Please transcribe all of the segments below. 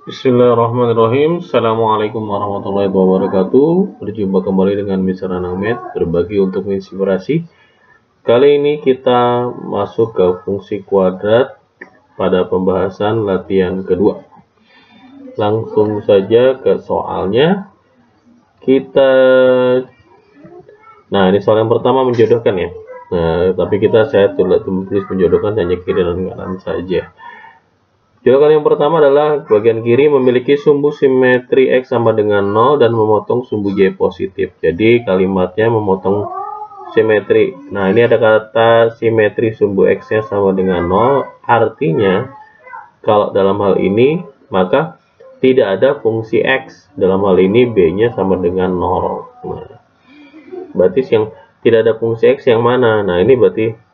Bismillahirrahmanirrahim. Assalamualaikum warahmatullahi wabarakatuh. Berjumpa kembali dengan Mr. Ahmed, berbagi untuk menginspirasi. Kali ini kita masuk ke fungsi kuadrat pada pembahasan latihan kedua. Langsung saja ke soalnya. Nah, ini soal yang pertama menjodohkan ya. Nah, tapi saya tulis menjodohkan hanya kiri dan kanan saja. Jodohkan yang pertama adalah bagian kiri memiliki sumbu simetri X sama dengan 0 dan memotong sumbu Y positif. Jadi kalimatnya memotong simetri. Nah, ini ada kata simetri sumbu X-nya sama dengan 0. Artinya, kalau dalam hal ini, maka tidak ada fungsi X. Dalam hal ini, B-nya sama dengan 0. Nah, berarti yang tidak ada fungsi X yang mana? Nah, ini berarti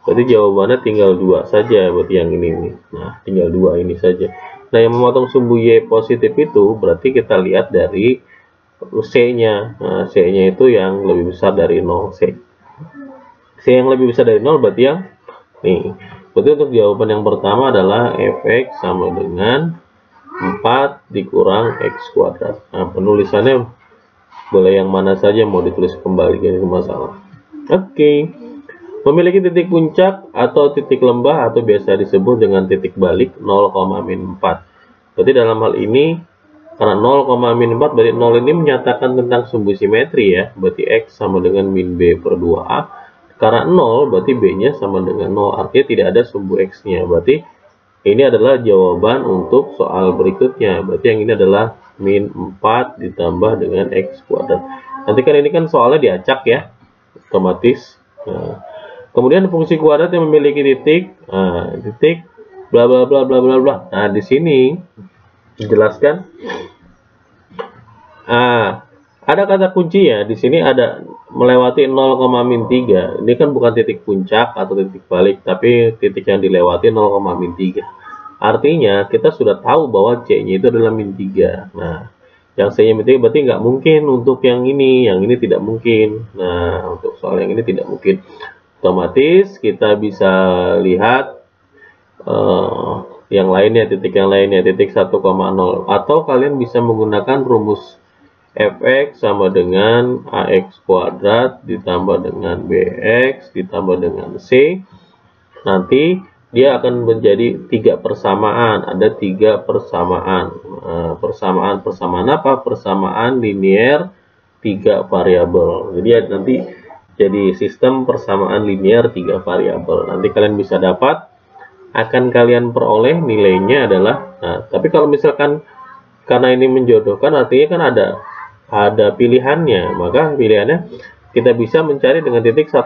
jawabannya tinggal 2 saja, berarti yang ini nih. Nah, tinggal 2 ini saja. Nah, yang memotong sumbu Y positif itu berarti kita lihat dari C-nya. Nah, C-nya itu yang lebih besar dari 0. C yang lebih besar dari 0 berarti yang nih. Berarti untuk jawaban yang pertama adalah Fx sama dengan 4 dikurang X kuadrat. Nah, penulisannya boleh yang mana saja, mau ditulis kembali, jadi masalah. Oke. Memiliki titik puncak atau titik lembah atau biasa disebut dengan titik balik 0,-4. Berarti dalam hal ini karena 0,-4 berarti 0 ini menyatakan tentang sumbu simetri ya. Berarti X sama dengan min B per 2A. Karena 0 berarti B-nya sama dengan 0. Artinya tidak ada sumbu X-nya. Berarti ini adalah jawaban untuk soal berikutnya. Berarti yang ini adalah min 4 ditambah dengan X kuadrat. Nanti kan ini kan soalnya diacak ya. Otomatis. Nah, kemudian fungsi kuadrat yang memiliki titik, titik bla bla bla bla bla bla. Nah, di sini dijelaskan. Ada kata kunci ya. Di sini ada melewati 0,-3. Ini kan bukan titik puncak atau titik balik, tapi titik yang dilewati 0,-3. Artinya kita sudah tahu bahwa C-nya itu adalah min 3. Nah, yang C-nya min 3 berarti nggak mungkin untuk yang ini tidak mungkin. Nah, untuk soal yang ini tidak mungkin. Otomatis kita bisa lihat yang lainnya, titik yang lainnya, titik 1,0, atau kalian bisa menggunakan rumus Fx sama dengan Ax kuadrat ditambah dengan Bx ditambah dengan C. Nanti dia akan menjadi 3 persamaan. Ada 3 persamaan. Persamaan apa? Persamaan linear 3 variabel. Jadi nanti jadi sistem persamaan linear 3 variabel. Nanti kalian bisa dapat, akan kalian peroleh nilainya adalah, nah, tapi kalau misalkan karena ini menjodohkan artinya kan ada pilihannya, maka pilihannya kita bisa mencari dengan titik 1,0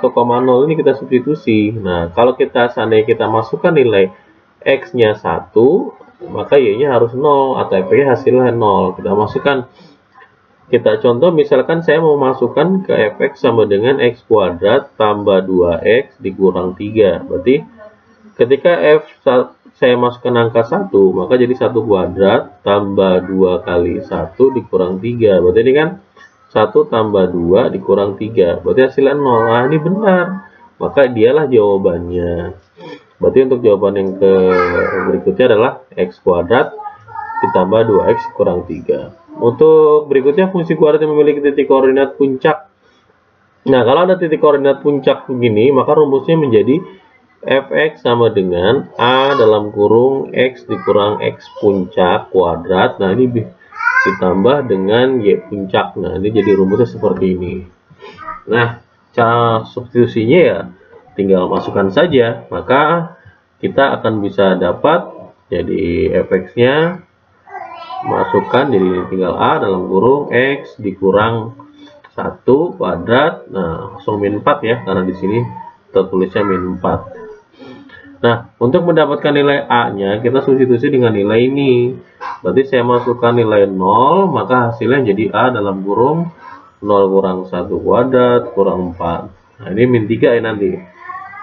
ini kita substitusi. Nah, kalau seandainya kita masukkan nilai X-nya 1, maka Y-nya harus 0 atau F-nya hasilnya 0. Kita contoh, misalkan saya mau masukkan ke Fx sama dengan X kuadrat tambah 2X dikurang 3. Berarti ketika saya masukkan angka 1, maka jadi 1 kuadrat tambah 2 kali 1 dikurang 3. Berarti ini kan 1 tambah 2 dikurang 3. Berarti hasilnya 0. Nah, ini benar. Maka dialah jawabannya. Berarti untuk jawaban yang berikutnya adalah X kuadrat ditambah 2X kurang 3. Untuk berikutnya fungsi kuadrat yang memiliki titik koordinat puncak. Nah, kalau ada titik koordinat puncak begini, maka rumusnya menjadi Fx sama dengan A dalam kurung X dikurang X puncak kuadrat. Nah, ini ditambah dengan Y puncak. Nah, ini jadi rumusnya seperti ini. Nah, cara substitusinya ya tinggal masukkan saja. Maka kita akan bisa dapat jadi Fx-nya masukkan, jadi tinggal A dalam kurung X dikurang 1 kuadrat. Nah, langsung min 4 ya, karena di sini tertulisnya min 4. Nah, untuk mendapatkan nilai A-nya kita substitusi dengan nilai ini. Berarti saya masukkan nilai 0, maka hasilnya jadi A dalam kurung 0 kurang 1 kuadrat kurang 4. Nah, ini min 3 ya nanti.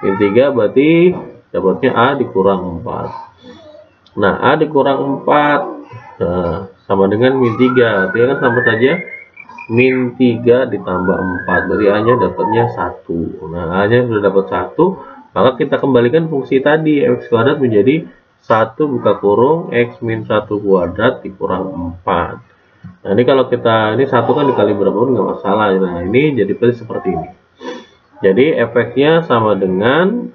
Min 3 berarti dapatnya A dikurang 4. Nah, A dikurang 4. Nah, sama dengan min 3. Artinya kan sama saja min 3 ditambah 4. Berarti A-nya dapatnya 1. Nah, A-nya sudah dapat 1. Maka kita kembalikan fungsi tadi X kuadrat menjadi 1 buka kurung X min 1 kuadrat dikurang 4. Nah ini kalau kita, ini 1 kan dikali berapapun nggak masalah. Nah ini jadi seperti ini. Jadi efeknya sama dengan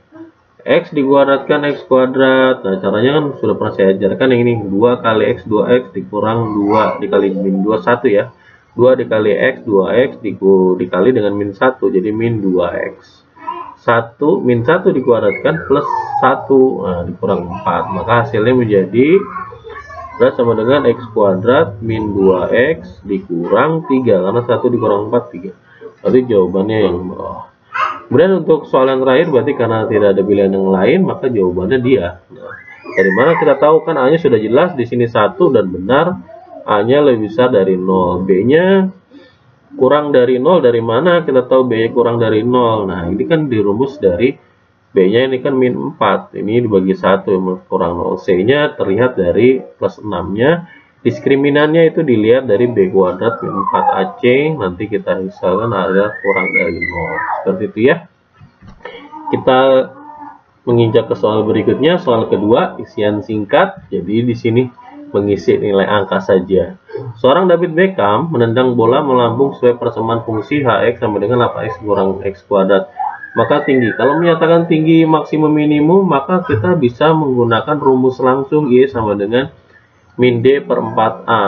X dikuadratkan X kuadrat. Nah caranya kan sudah pernah saya ajarkan yang ini, 2 kali X 2X dikurang 2 dikali min 2 1 ya. 2 dikali X 2X dikali dengan min 1, jadi min 2X. 1 min 1 dikuadratkan plus 1, nah, dikurang 4, maka hasilnya menjadi sama dengan X kuadrat min 2X dikurang 3, karena 1 dikurang 4 3. Berarti jawabannya yang bawah. Kemudian untuk soal yang terakhir, berarti karena tidak ada pilihan yang lain, maka jawabannya dia. Nah, dari mana kita tahu? Kan A-nya sudah jelas di sini 1 dan benar, A-nya lebih besar dari 0. B-nya kurang dari 0, dari mana kita tahu B-nya kurang dari 0? Nah, ini kan dirumus dari B-nya ini kan min 4. Ini dibagi 1 kurang 0. C-nya terlihat dari plus 6-nya. Diskriminannya itu dilihat dari B kuadrat min 4AC, nanti kita misalkan ada kurang dari 0. Seperti itu ya. Kita menginjak ke soal berikutnya, soal kedua, isian singkat. Jadi di sini mengisi nilai angka saja. Seorang David Beckham menendang bola melambung sesuai persamaan fungsi Hx sama dengan 8x kurang x kuadrat. Maka tinggi. Kalau menyatakan tinggi maksimum minimum, maka kita bisa menggunakan rumus langsung Y sama dengan min D per 4A.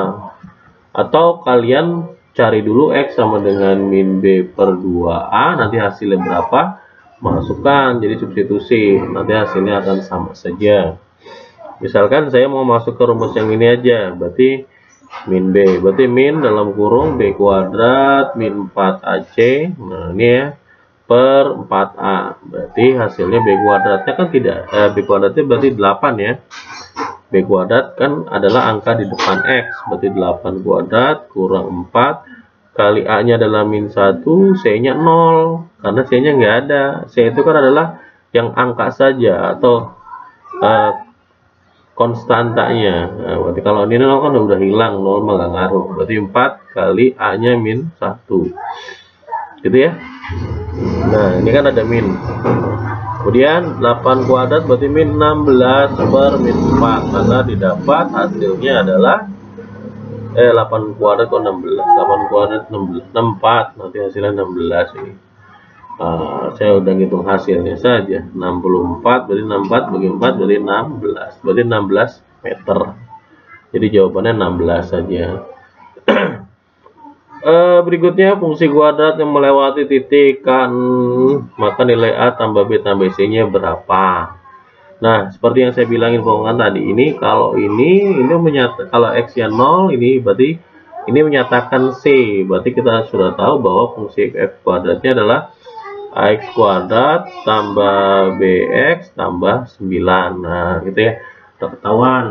Atau kalian cari dulu X sama dengan min B per 2A, nanti hasilnya berapa, masukkan, jadi substitusi, nanti hasilnya akan sama saja. Misalkan saya mau masuk ke rumus yang ini aja, berarti min B, berarti min dalam kurung B kuadrat min 4AC, nah ini ya, per 4A, berarti hasilnya B kuadratnya kan tidak, B kuadratnya berarti 8 ya. B kuadrat kan adalah angka di depan X, berarti 8 kuadrat kurang 4 kali A-nya adalah min 1, C-nya 0, karena C-nya nggak ada. C itu kan adalah yang angka saja atau konstantanya. Nah, berarti kalau ini 0 kan udah hilang, 0 mah nggak ngaruh. Berarti 4 kali A-nya min 1. Gitu ya. Nah, ini kan ada min. Kemudian 8 kuadrat berarti min 16 per min 4, maka didapat hasilnya adalah 8 kuadrat kok 16, 8 kuadrat 16, 64, nanti hasilnya 16 ini. Saya udah ngitung hasilnya saja, 64 berarti 64 bagi 4 berarti 16, berarti 16 meter. Jadi jawabannya 16 saja. Berikutnya fungsi kuadrat yang melewati titik kan, maka nilai A tambah B tambah C-nya berapa? Nah, seperti yang saya bilangin bohongan tadi, ini kalau ini menyatakan kalau X-nya 0, ini berarti ini menyatakan C, berarti kita sudah tahu bahwa fungsi F kuadratnya adalah AX kuadrat tambah BX tambah 9. Nah, gitu ya, udah ketahuan.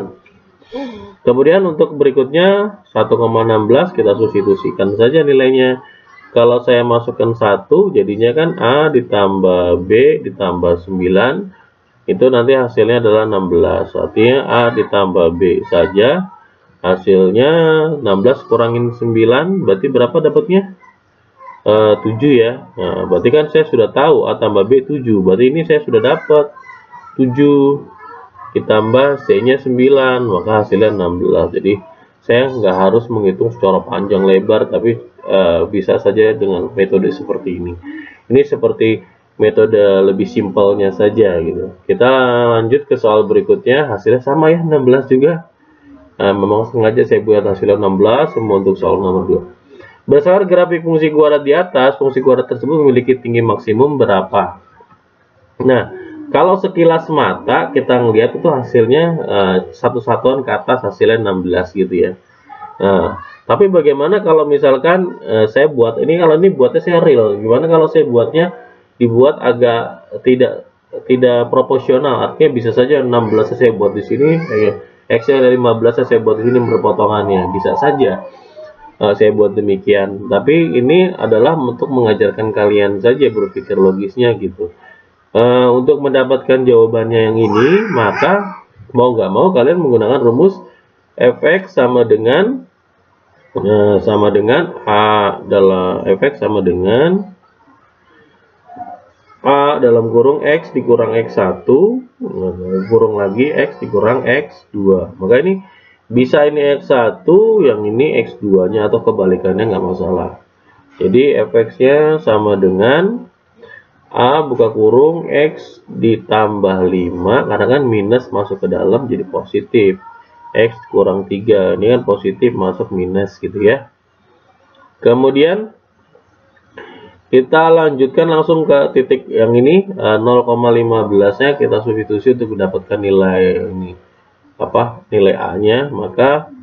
Kemudian untuk berikutnya 1,16 kita substitusikan saja nilainya. Kalau saya masukkan 1, jadinya kan A ditambah B ditambah 9, itu nanti hasilnya adalah 16. Artinya A ditambah B saja, hasilnya 16 kurangin 9, berarti berapa dapatnya? 7 ya. Nah, berarti kan saya sudah tahu A tambah B 7, berarti ini saya sudah dapat 7 ditambah C-nya 9, maka hasilnya 16. Jadi saya nggak harus menghitung secara panjang lebar, tapi bisa saja dengan metode seperti ini. Ini seperti metode lebih simpelnya saja gitu. Kita lanjut ke soal berikutnya, hasilnya sama ya, 16 juga. Memang sengaja saya buat hasilnya 16 semua untuk soal nomor 2. Berdasarkan grafik fungsi kuadrat di atas, fungsi kuadrat tersebut memiliki tinggi maksimum berapa? Nah, kalau sekilas mata kita ngelihat itu hasilnya satu satuan ke atas hasilnya 16 gitu ya. Nah, tapi bagaimana kalau misalkan saya buat ini, kalau ini buatnya saya real, gimana kalau saya buatnya dibuat agak tidak proporsional, artinya bisa saja 16 saya buat di sini, X-nya dari 15 saya buat di sini berpotongannya, bisa saja saya buat demikian. Tapi ini adalah untuk mengajarkan kalian saja berpikir logisnya gitu. Untuk mendapatkan jawabannya yang ini, maka mau nggak mau kalian menggunakan rumus Fx sama dengan A dalam Fx sama dengan A dalam kurung X dikurang X1 kurung lagi X dikurang X2. Maka ini bisa ini X1, yang ini X2 nya atau kebalikannya nggak masalah. Jadi fx-nya sama dengan A buka kurung X ditambah 5, karena kan minus masuk ke dalam jadi positif. X kurang 3, ini kan positif masuk minus gitu ya. Kemudian kita lanjutkan langsung ke titik yang ini, 0,15 nya kita substitusi untuk mendapatkan nilai ini, nilai A nya. Maka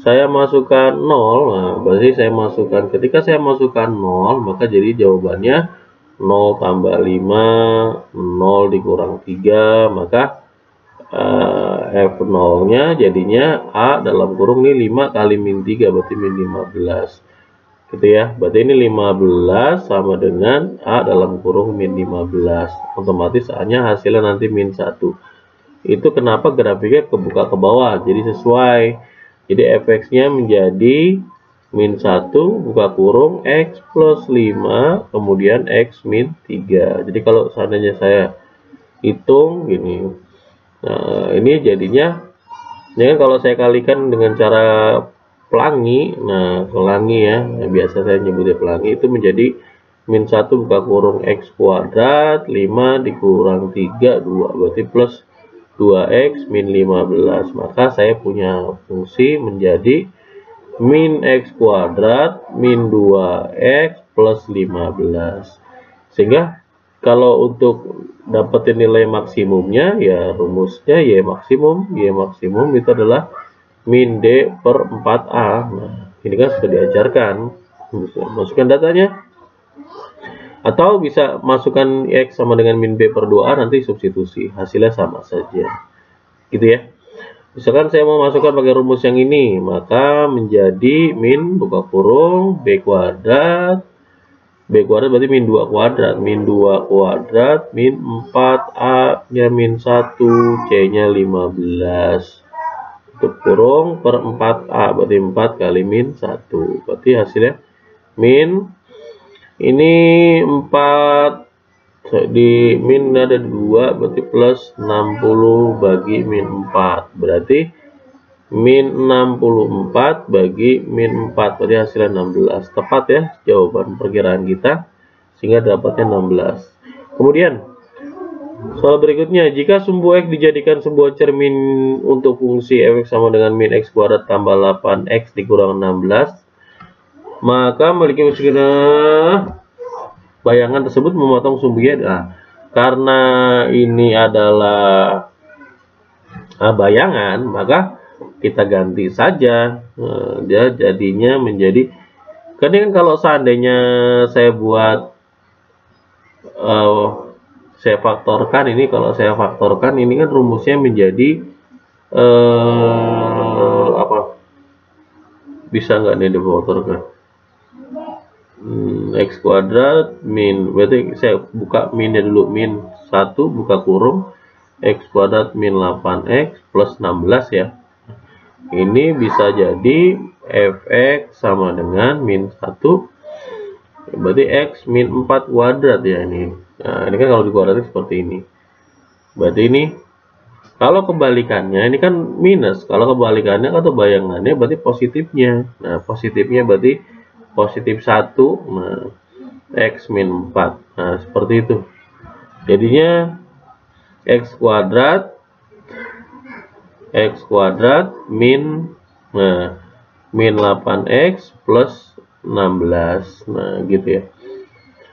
saya masukkan 0, nah berarti saya masukkan, ketika saya masukkan 0, maka jadi jawabannya 0 tambah 5, 0 dikurang 3, maka F0 nya jadinya A dalam kurung ini 5 kali min 3, berarti min 15 gitu ya. Berarti ini 15 sama dengan A dalam kurung min 15, otomatis A nya hasilnya nanti min 1. Itu kenapa grafiknya kebuka ke bawah, jadi sesuai. Jadi fx nya menjadi min 1 buka kurung X plus 5 kemudian X min 3. Jadi kalau seandainya saya hitung gini, nah ini jadinya, ini kan kalau saya kalikan dengan cara pelangi, nah pelangi ya, nah, biasa saya nyebutnya pelangi, itu menjadi min 1 buka kurung X kuadrat 5 dikurang 3 2, berarti plus 2X min 15. Maka saya punya fungsi menjadi min X kuadrat min 2X plus 15. Sehingga kalau untuk dapetin nilai maksimumnya, ya rumusnya Y maksimum itu adalah min D per 4A. Nah, ini kan sudah diajarkan. Masukkan datanya. Atau bisa masukkan X sama dengan min B per 2A, nanti substitusi. Hasilnya sama saja. Gitu ya. Misalkan saya mau masukkan pakai rumus yang ini, maka menjadi min buka kurung B kuadrat berarti min 2 kuadrat, min 2 kuadrat, min 4A nya min 1, C nya 15. Tutup kurung per 4A, berarti 4 kali min 1. Berarti hasilnya min, ini 4 di min ada 2, berarti plus 60 bagi min 4, berarti min 64 bagi min 4, berarti hasilnya 16. Tepat ya jawaban perkiraan kita, sehingga dapatnya 16. Kemudian soal berikutnya, jika sumbu X dijadikan sebuah cermin untuk fungsi fx sama dengan min X kuadrat tambah 8X dikurang 16, maka memiliki bayangan tersebut memotong sumbu Y. Nah, karena ini adalah bayangan, maka kita ganti saja. Nah, dia jadinya menjadi, kan kalau seandainya saya buat saya faktorkan ini, kalau saya faktorkan ini kan rumusnya menjadi bisa nggak nih difaktorkan? X kuadrat min, berarti saya buka minnya dulu, min 1 buka kurung X kuadrat min 8X plus 16 ya. Ini bisa jadi fx sama dengan min 1, berarti X min 4 kuadrat ya ini. Nah ini kan kalau dikuadratin seperti ini, berarti ini kalau kebalikannya ini kan minus, kalau kebalikannya atau bayangannya berarti positifnya. Nah positifnya berarti positif 1, nah X min 4. Nah seperti itu, jadinya X kuadrat min, nah min 8X plus 16. Nah gitu ya.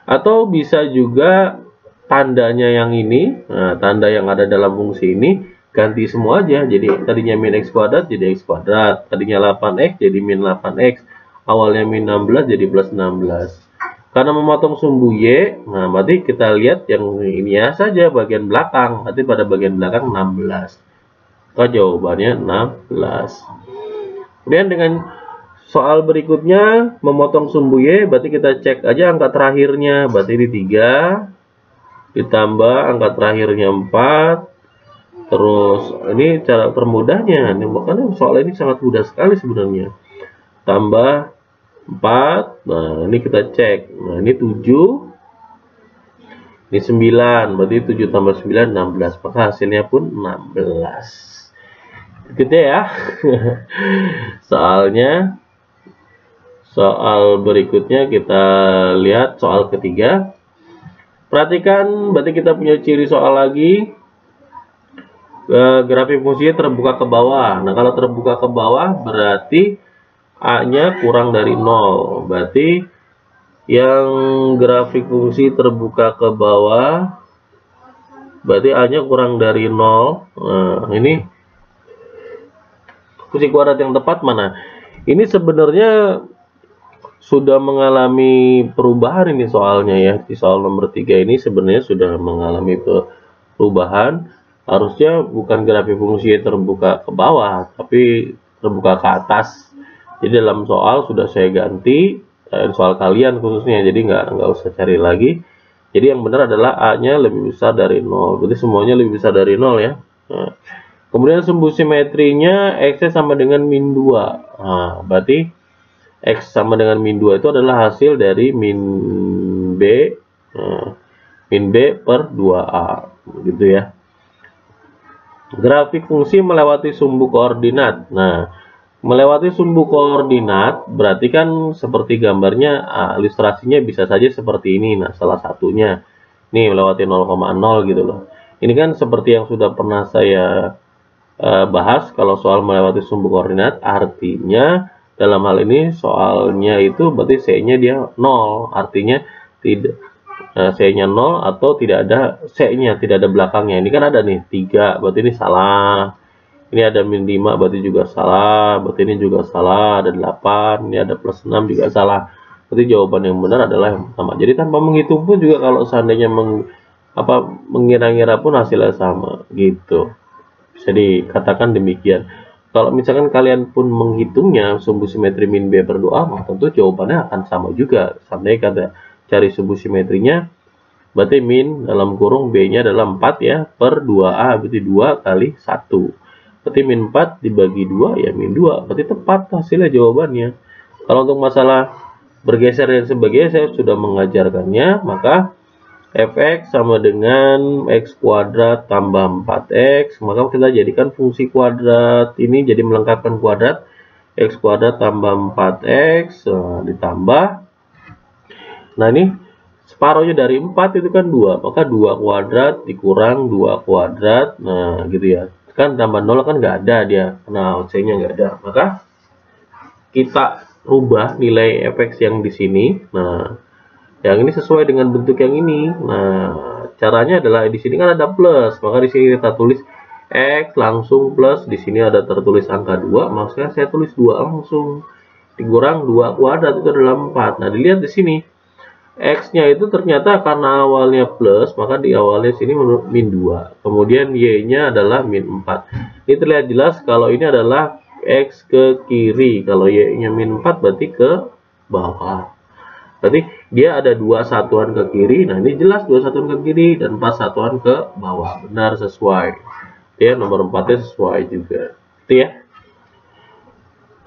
Atau bisa juga tandanya yang ini, nah tanda yang ada dalam fungsi ini ganti semua aja, jadi tadinya min X kuadrat jadi X kuadrat, tadinya 8X jadi min 8X, awalnya min 16 jadi plus 16. Karena memotong sumbu Y, nah berarti kita lihat yang ini ya saja bagian belakang, berarti pada bagian belakang 16. Maka jawabannya 16. Kemudian dengan soal berikutnya, memotong sumbu Y, berarti kita cek aja angka terakhirnya, berarti ini 3 ditambah angka terakhirnya 4. Terus ini cara termudahnya, makanya soal ini sangat mudah sekali sebenarnya. Tambah 4, nah ini kita cek, nah ini 7 Ini 9, berarti 7 tambah 9, 16. Maka hasilnya pun 16. Gitu ya. Soal berikutnya kita lihat soal ketiga. Perhatikan, berarti kita punya ciri soal lagi. Grafik fungsinya terbuka ke bawah. Nah, kalau terbuka ke bawah berarti A-nya kurang dari 0. Berarti yang grafik fungsi terbuka ke bawah berarti A-nya kurang dari 0. Nah, ini fungsi kuadrat yang tepat mana? Ini sebenarnya sudah mengalami perubahan ini soalnya ya. Di soal nomor 3 ini sebenarnya sudah mengalami perubahan. Harusnya bukan grafik fungsi terbuka ke bawah, tapi terbuka ke atas. Jadi dalam soal sudah saya ganti, soal kalian khususnya, jadi nggak usah cari lagi. Jadi yang benar adalah A-nya lebih besar dari 0. Berarti semuanya lebih besar dari 0 ya. Nah, kemudian sumbu simetrinya X sama dengan min 2. Nah, berarti X sama dengan min 2 itu adalah hasil dari min B per 2A. Gitu ya. Grafik fungsi melewati sumbu koordinat. Nah, melewati sumbu koordinat berarti kan seperti gambarnya, ilustrasinya bisa saja seperti ini. Nah, salah satunya nih melewati 0,0 gitu loh. Ini kan seperti yang sudah pernah saya bahas. Kalau soal melewati sumbu koordinat artinya dalam hal ini soalnya itu berarti C-nya dia 0, artinya tidak C-nya 0 atau tidak ada C-nya, tidak ada belakangnya. Ini kan ada nih 3, berarti ini salah. Ini ada min 5, berarti juga salah. Berarti ini juga salah. Ada 8, ini ada plus 6 juga salah. Berarti jawaban yang benar adalah yang pertama. Jadi tanpa menghitung pun juga kalau seandainya mengira-ngira pun hasilnya sama gitu. Bisa dikatakan demikian. Kalau misalkan kalian pun menghitungnya sumbu simetri min B per 2A, maka tentu jawabannya akan sama juga. Seandainya kata cari sumbu simetrinya, berarti min dalam kurung B-nya adalah 4 ya, per 2A, berarti 2 kali 1. Berarti min 4 dibagi 2 ya min 2, berarti tepat hasilnya jawabannya. Kalau untuk masalah bergeser dan sebagainya saya sudah mengajarkannya, maka fx sama dengan x kuadrat tambah 4x, maka kita jadikan fungsi kuadrat ini jadi melengkapkan kuadrat, x kuadrat tambah 4x ditambah. Nah, ini separuhnya dari 4 itu kan 2, maka 2 kuadrat dikurang 2 kuadrat. Nah, gitu ya. Kan tambah 0 kan nggak ada dia, nah C-nya nggak ada. Maka kita rubah nilai fx yang di sini. Nah, yang ini sesuai dengan bentuk yang ini. Nah, caranya adalah di sini kan ada plus, maka di sini kita tulis x langsung plus, di sini ada tertulis angka 2, maksudnya saya tulis 2 langsung. Dikurang 2 kuadrat itu adalah 4. Nah, dilihat di sini. X-nya itu ternyata karena awalnya plus, maka di awalnya sini min 2. Kemudian Y-nya adalah min 4. Ini terlihat jelas kalau ini adalah X ke kiri. Kalau Y-nya min 4 berarti ke bawah. Berarti dia ada 2 satuan ke kiri. Nah, ini jelas 2 satuan ke kiri dan 4 satuan ke bawah. Benar, sesuai. Ya, nomor 4-nya sesuai juga. Itu ya.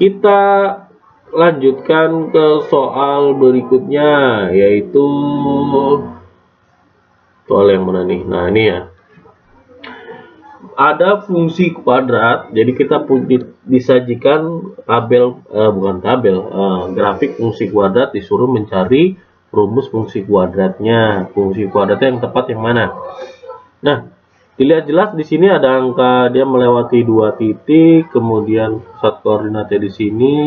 Kita lanjutkan ke soal berikutnya, yaitu soal yang mana nih? Nah, ini ya. Ada fungsi kuadrat, jadi kita disajikan tabel, bukan tabel, grafik fungsi kuadrat, disuruh mencari rumus fungsi kuadratnya. Fungsi kuadratnya yang tepat yang mana? Nah, dilihat jelas di sini ada angka dia melewati 2 titik, kemudian pusat koordinatnya di sini.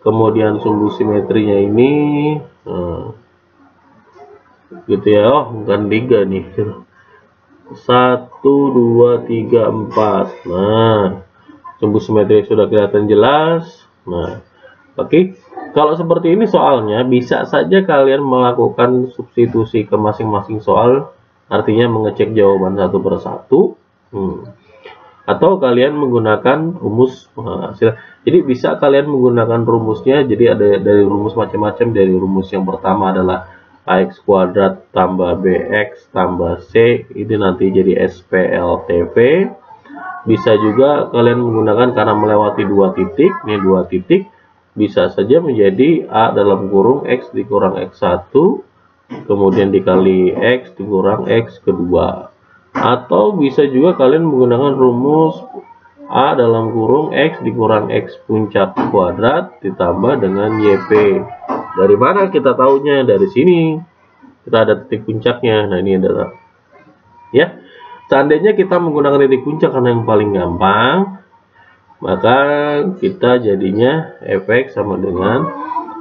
Kemudian sumbu simetrinya ini, gitu ya. Oh, bukan 3 nih. 1, 2, 3, 4. Nah, sumbu simetri sudah kelihatan jelas. Nah, oke. Kalau seperti ini soalnya, bisa saja kalian melakukan substitusi ke masing-masing soal, artinya mengecek jawaban satu per satu. Atau kalian menggunakan rumus. Jadi bisa kalian menggunakan rumusnya. Jadi ada dari rumus macam-macam. Dari rumus yang pertama adalah ax kuadrat tambah bx tambah c, ini nanti jadi SPLTV. Bisa juga kalian menggunakan karena melewati 2 titik, ini 2 titik, bisa saja menjadi a dalam kurung x dikurang x1 kemudian dikali X dikurang X kedua. Atau bisa juga kalian menggunakan rumus A dalam kurung X dikurang X puncak kuadrat ditambah dengan YP. Dari mana kita tahunya? Dari sini. Kita ada titik puncaknya. Nah, ini adalah ya. Seandainya kita menggunakan titik puncak karena yang paling gampang, maka kita jadinya Fx sama dengan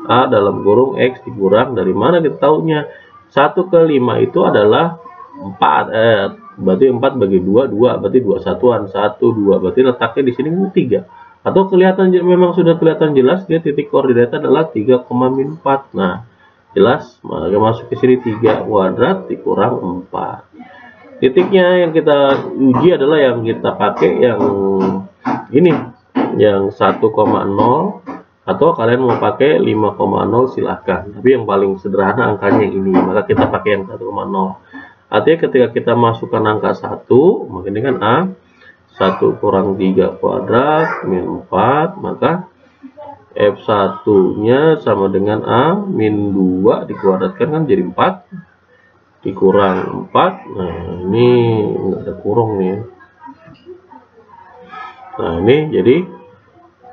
A dalam kurung X dikurang, dari mana kita tahunya? 1 ke 5 itu adalah 4. Berarti 4 bagi 2, 2. Berarti 2 satuan. 1, 2. Berarti letaknya di sini 3. Atau kelihatan, memang sudah kelihatan jelas, dia titik koordinatnya adalah 3, min 4. Nah, jelas, maka masuk ke sini 3 kuadrat dikurang 4. Titiknya yang kita uji adalah yang kita pakai yang ini, yang 1,0, atau kalian mau pakai 5,0 silahkan. Tapi yang paling sederhana angkanya yang ini, maka kita pakai yang 1,0. Artinya ketika kita masukkan angka 1, maka ini kan A, 1 kurang 3 kuadrat min 4, maka F1 nya sama dengan A min 2 dikuadratkan kan jadi 4 dikurang 4. Nah, ini nggak ada kurung nih. Nah, ini jadi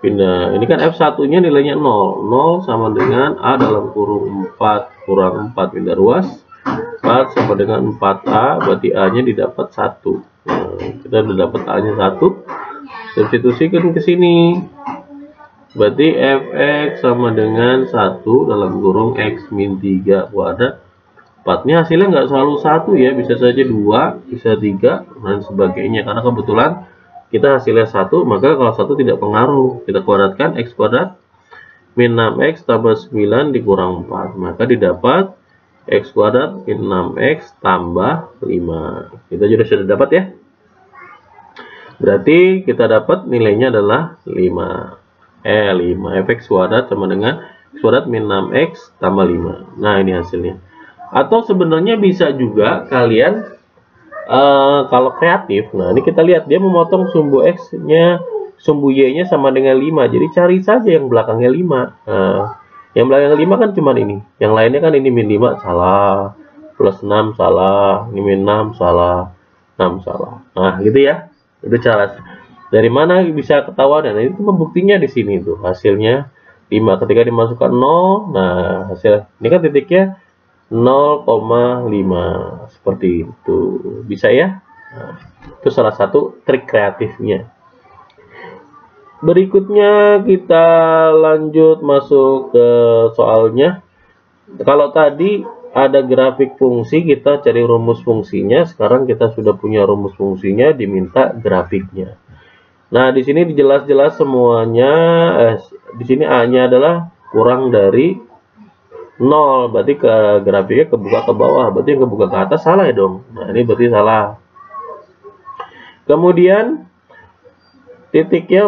pindah, ini kan F1 nya nilainya 0. 0 sama dengan A dalam kurung 4 kurang 4 pindah ruas. 4 sama dengan 4A, berarti A nya didapat 1. Nah, kita udah dapat A nya 1. Substitusikan ke sini. Berarti Fx sama dengan 1 dalam kurung X min 3 kuadrat. 4 nya hasilnya nggak selalu 1 ya, bisa saja 2, bisa 3, dan sebagainya. Karena kebetulan kita hasilnya 1, maka kalau 1 tidak pengaruh, kita kuadratkan X kuadrat min 6X tambah 9 dikurang 4, maka didapat X kuadrat min 6X tambah 5. Kita juga sudah dapat ya. Berarti kita dapat nilainya adalah 5. 5 Fx kuadrat sama dengan X kuadrat min 6X tambah 5. Nah, ini hasilnya. Atau sebenarnya bisa juga kalian kalau kreatif, nah ini kita lihat dia memotong sumbu X nya, sumbu Y nya sama dengan 5, jadi cari saja yang belakangnya 5. Nah, yang belakang 5 kan cuma ini, yang lainnya kan ini min 5 salah, plus 6 salah, ini min 6 salah, 6 salah. Nah gitu ya, itu cara. Dari mana bisa ketahuan? Nah itu membuktinya di sini tuh hasilnya 5 ketika dimasukkan 0. Nah hasil ini kan titiknya 0,5 seperti itu, bisa ya. Nah, itu salah satu trik kreatifnya. Berikutnya kita lanjut masuk ke soalnya. Kalau tadi ada grafik fungsi, kita cari rumus fungsinya. Sekarang kita sudah punya rumus fungsinya, diminta grafiknya. Nah di sini dijelas-jelas semuanya. Di sini A-nya adalah kurang dari 0, berarti ke grafiknya kebuka ke bawah, berarti yang kebuka ke atas salah ya dong. Nah ini berarti salah. Kemudian titiknya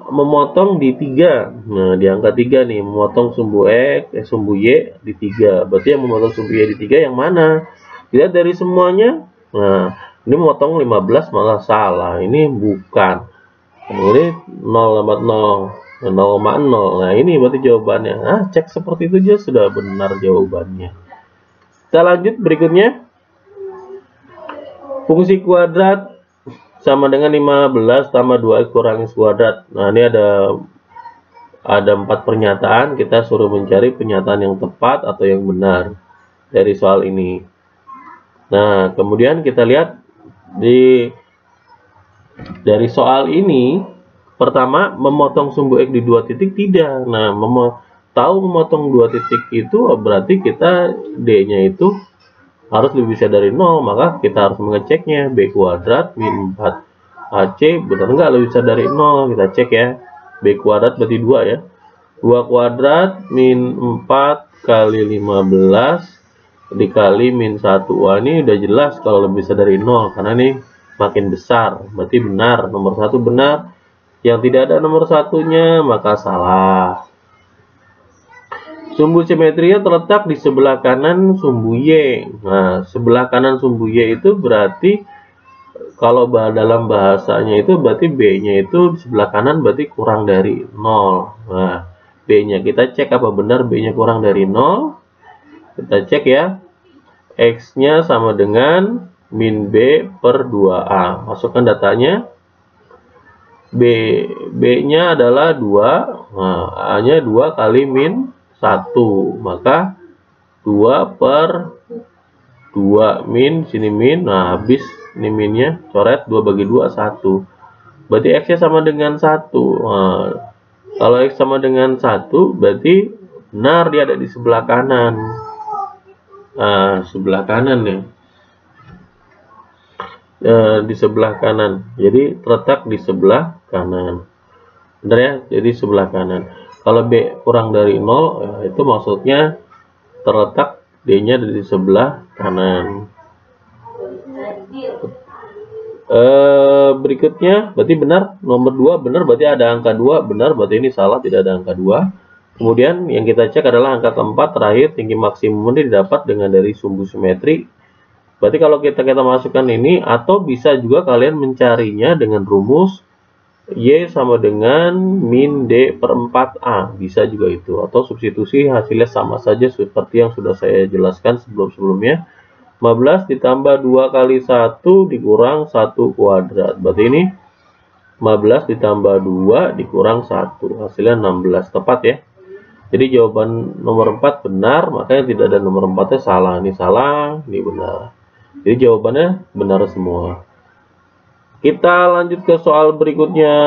memotong di 3. Nah di angka 3 nih, memotong sumbu X, sumbu Y di 3. Berarti yang memotong sumbu Y di 3 yang mana? Lihat dari semuanya. Nah ini memotong 15 malah salah, ini bukan. Ini 0,0 0,0. Nah ini berarti jawabannya. Cek seperti itu aja sudah benar jawabannya. Kita lanjut berikutnya. Fungsi kuadrat sama dengan 15 tambah 2x kurang x kuadrat. Nah ini ada 4 pernyataan. Kita suruh mencari pernyataan yang tepat atau yang benar dari soal ini. Nah kemudian kita lihat dari soal ini. Pertama, memotong sumbu X di 2 titik tidak. Nah, tahu memotong 2 titik itu berarti kita D-nya itu harus lebih besar dari 0. Maka kita harus mengeceknya. B kuadrat min 4AC benar nggak lebih besar dari 0? Kita cek ya. B kuadrat berarti 2 ya. 2 kuadrat min 4 kali 15 dikali min 1. Wah, ini udah jelas kalau lebih besar dari 0. Karena ini makin besar. Berarti benar. Nomor 1 benar. Yang tidak ada nomor satunya maka salah. Sumbu simetrinya terletak di sebelah kanan sumbu Y. Nah, sebelah kanan sumbu Y itu berarti kalau dalam bahasanya itu berarti B-nya itu di sebelah kanan berarti kurang dari 0. Nah, B-nya kita cek apa benar B-nya kurang dari 0. Kita cek ya. X-nya sama dengan min B per 2A. Masukkan datanya. B-nya adalah 2. Nah, A-nya 2 kali min 1. Maka 2 per 2 min, sini min. Nah, habis ini minnya. Coret 2 bagi 2, 1. Berarti X-nya sama dengan 1. Nah, kalau X sama dengan 1, berarti benar dia ada di sebelah kanan. Nah, sebelah kanan ya. Di sebelah kanan. Jadi terletak di sebelah kanan. Benar ya? Jadi sebelah kanan. Kalau B kurang dari 0, itu maksudnya terletak D-nya di sebelah kanan. Berikutnya berarti benar, nomor 2 benar, berarti ada angka 2, benar, berarti ini salah, tidak ada angka 2. Kemudian yang kita cek adalah angka keempat terakhir, tinggi maksimum ini didapat dengan dari sumbu simetri. Berarti kalau kita masukkan ini, atau bisa juga kalian mencarinya dengan rumus Y sama dengan min D per 4A, bisa juga itu, atau substitusi hasilnya sama saja seperti yang sudah saya jelaskan sebelum-sebelumnya. 15 ditambah 2 kali 1 dikurang 1 kuadrat. Berarti ini 15 ditambah 2 dikurang 1. Hasilnya 16. Tepat ya. Jadi jawaban nomor 4 benar. Makanya tidak ada nomor 4-nya salah. Ini salah, ini benar. Jadi jawabannya benar semua. Kita lanjut ke soal berikutnya.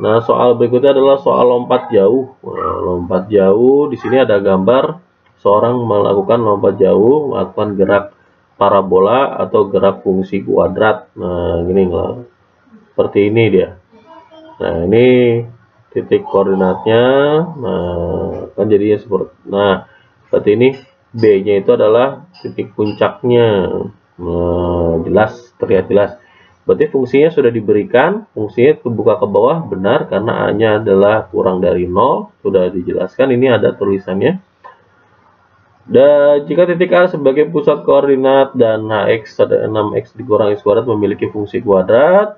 Nah, soal berikutnya adalah soal lompat jauh. Nah, lompat jauh. Di sini ada gambar seorang melakukan lompat jauh, melakukan gerak parabola atau gerak fungsi kuadrat. Nah, gini lah. Seperti ini dia. Nah, ini titik koordinatnya. Nah, kan jadinya seperti. Nah, berarti ini B-nya itu adalah titik puncaknya. Nah, jelas, terlihat jelas. Berarti fungsinya sudah diberikan. Fungsinya kebuka ke bawah benar karena A-nya adalah kurang dari 0. Sudah dijelaskan. Ini ada tulisannya. Dan jika titik A sebagai pusat koordinat dan Hx ada 6x dikurang x kuadrat memiliki fungsi kuadrat,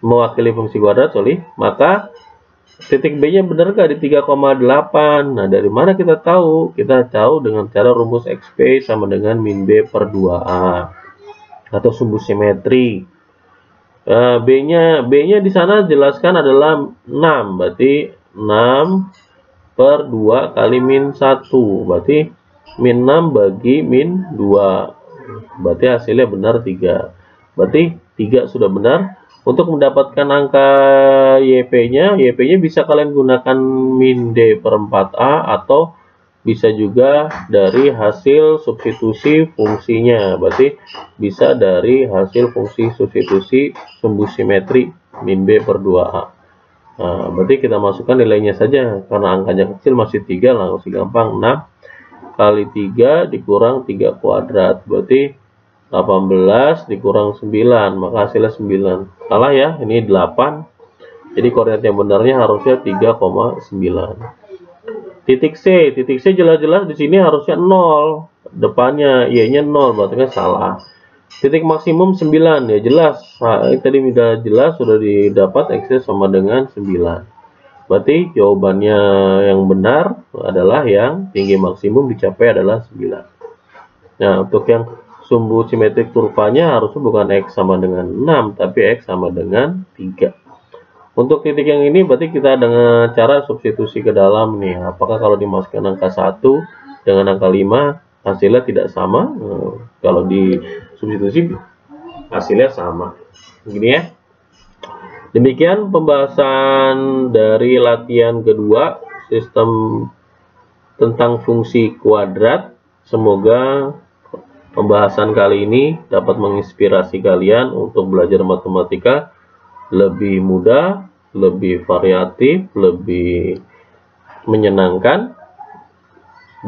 mewakili fungsi kuadrat, maka titik B-nya benar nggak di 3,8? Nah, dari mana kita tahu? Kita tahu dengan cara rumus XP sama dengan min B per 2A atau sumbu simetri. B-nya di sana jelaskan adalah 6, berarti 6 per 2 kali min 1, berarti min 6 bagi min 2, berarti hasilnya benar 3. Berarti 3 sudah benar. Untuk mendapatkan angka YP-nya bisa kalian gunakan min D per 4A atau bisa juga dari hasil substitusi fungsinya. Berarti bisa dari hasil fungsi substitusi sumbu simetri min B per 2A. Nah, berarti kita masukkan nilainya saja. Karena angkanya kecil masih 3, langsung gampang. 6 kali 3 dikurang 3 kuadrat, berarti 18 dikurang 9, maka hasilnya 9. Salah ya, ini 8. Jadi koordinat yang benarnya harusnya 3,9. Titik C jelas-jelas di sini harusnya 0. Depannya Y-nya 0, berarti kan salah. Titik maksimum 9 ya jelas. Nah, ini tadi sudah jelas, sudah didapat X-nya sama dengan 9. Berarti jawabannya yang benar adalah yang tinggi maksimum dicapai adalah 9. Nah, untuk yang sumbu simetrik kurvanya harusnya bukan X sama dengan 6, tapi X sama dengan 3. Untuk titik yang ini berarti kita dengan cara substitusi ke dalam nih. Apakah kalau dimasukkan angka 1 dengan angka 5 hasilnya tidak sama? Kalau di substitusi hasilnya sama. Begini ya. Demikian pembahasan dari latihan kedua sistem tentang fungsi kuadrat. Semoga pembahasan kali ini dapat menginspirasi kalian untuk belajar matematika lebih mudah, lebih variatif, lebih menyenangkan,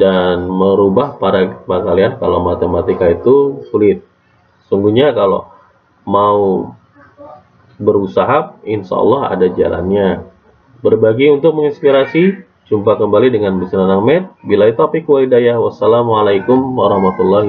dan merubah paradigma kalian kalau matematika itu sulit. Sungguhnya kalau mau berusaha, insya Allah ada jalannya. Berbagi untuk menginspirasi. Jumpa kembali dengan Bisnan Ahmed. Billahi taufiq wal hidayah. Wassalamualaikum warahmatullahi wabarakatuh.